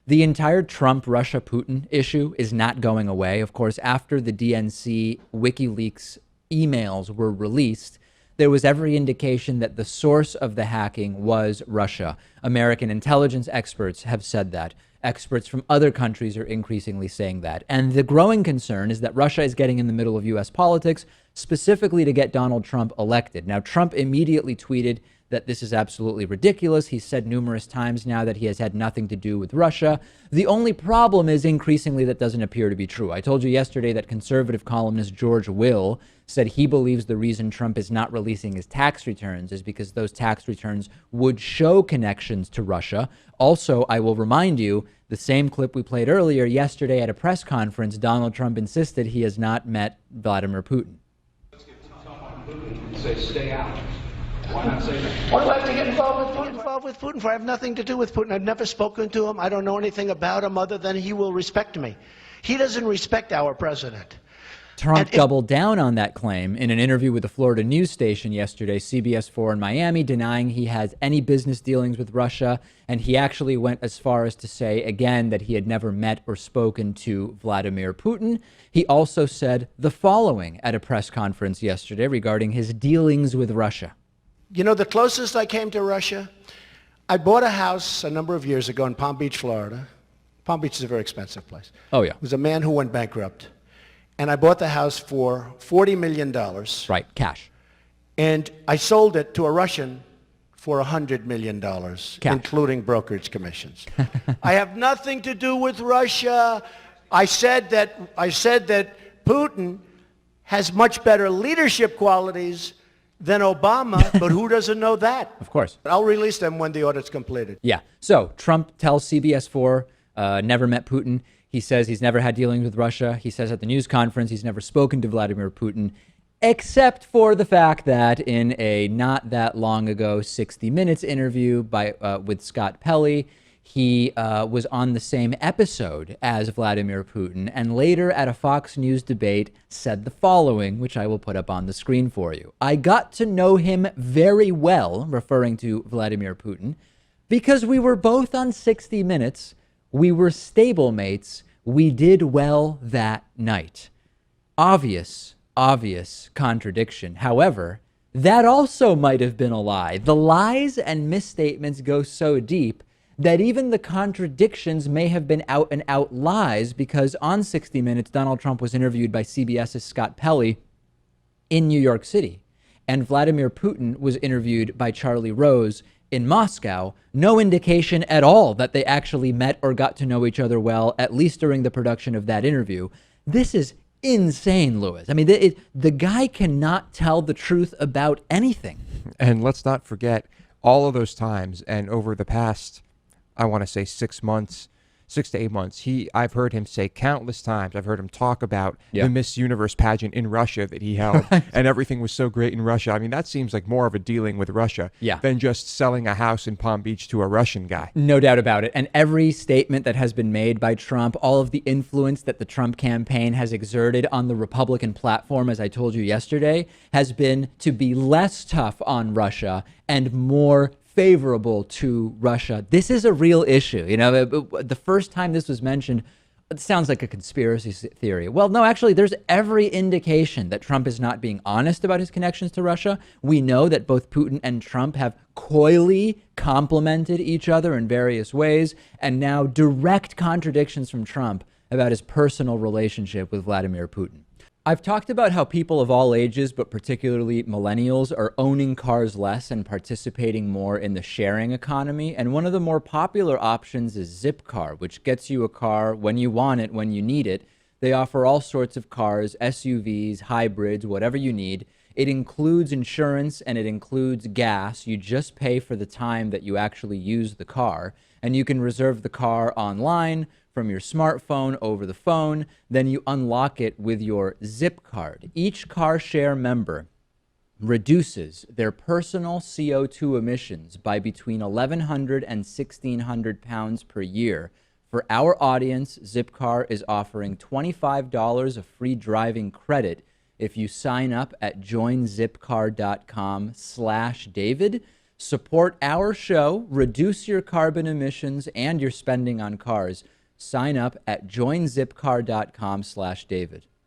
The entire Trump-Russia-Putin issue is not going away. Of course, after the DNC WikiLeaks emails were released, there was every indication that the source of the hacking was Russia. American intelligence experts have said that. Experts from other countries are increasingly saying that. And the growing concern is that Russia is getting in the middle of U.S. politics, specifically to get Donald Trump elected. Now, Trump immediately tweeted that this is absolutely ridiculous. He's said numerous times now that he has had nothing to do with Russia. The only problem is increasingly that doesn't appear to be true. I told you yesterday that conservative columnist George Will said he believes the reason Trump is not releasing his tax returns is because those tax returns would show connections to Russia. Also, I will remind you, the same clip we played earlier yesterday at a press conference, Donald Trump insisted he has not met Vladimir Putin. Let's get tough on Putin and say, stay out. Why not say that? Why do I have to get involved with Putin? For I have nothing to do with Putin. I've never spoken to him. I don't know anything about him other than he will respect me. He doesn't respect our president. Trump doubled down on that claim in an interview with the Florida news station yesterday, CBS 4 in Miami, denying he has any business dealings with Russia. And he actually went as far as to say, again, that he had never met or spoken to Vladimir Putin. He also said the following at a press conference yesterday regarding his dealings with Russia. You know, the closest I came to Russia, I bought a house a number of years ago in Palm Beach, Florida. Palm Beach is a very expensive place. Oh, yeah. It was a man who went bankrupt. And I bought the house for $40 million. Right, cash. And I sold it to a Russian for $100 million, including brokerage commissions. I have nothing to do with Russia. I said that Putin has much better leadership qualities than Obama, but who doesn't know that? Of course. I'll release them when the audit's completed. Yeah. So Trump tells CBS 4, never met Putin. He says he's never had dealings with Russia. He says at the news conference he's never spoken to Vladimir Putin, except for the fact that in a not that long ago 60 Minutes interview with Scott Pelley, he was on the same episode as Vladimir Putin, and later at a Fox News debate said the following, which I will put up on the screen for you. I got to know him very well, referring to Vladimir Putin, because we were both on 60 Minutes. We were stablemates. We did well that night. Obvious contradiction. However, that also might have been a lie. The lies and misstatements go so deep that even the contradictions may have been out and out lies, because on 60 Minutes, Donald Trump was interviewed by CBS's Scott Pelley in New York City, and Vladimir Putin was interviewed by Charlie Rose in Moscow. No indication at all that they actually met or got to know each other well, at least during the production of that interview. This is insane, Louis. I mean, the guy cannot tell the truth about anything. And let's not forget all of those times, and over the past, I want to say 6 months, 6 to 8 months, I've heard him say countless times, I've heard him talk about the Miss Universe pageant in Russia that he held, and everything was so great in Russia. I mean, that seems like more of a dealing with Russia than just selling a house in Palm Beach to a Russian guy. No doubt about it. And every statement that has been made by Trump, all of the influence that the Trump campaign has exerted on the Republican platform, as I told you yesterday, has been to be less tough on Russia and more favorable to Russia. This is a real issue. You know, the first time this was mentioned, it sounds like a conspiracy theory. Well, no, actually, there's every indication that Trump is not being honest about his connections to Russia. We know that both Putin and Trump have coyly complimented each other in various ways, and now direct contradictions from Trump about his personal relationship with Vladimir Putin. I've talked about how people of all ages, but particularly millennials, are owning cars less and participating more in the sharing economy. And one of the more popular options is Zipcar, which gets you a car when you want it, when you need it. They offer all sorts of cars, SUVs, hybrids, whatever you need. It includes insurance and it includes gas. You just pay for the time that you actually use the car. And you can reserve the car online, from your smartphone, over the phone. Then you unlock it with your Zip card. Each car share member reduces their personal CO2 emissions by between 1,100 and 1,600 pounds per year. For our audience, Zipcar is offering $25 of free driving credit if you sign up at joinzipcar.com/David. Support our show, reduce your carbon emissions and your spending on cars. Sign up at joinzipcar.com/David.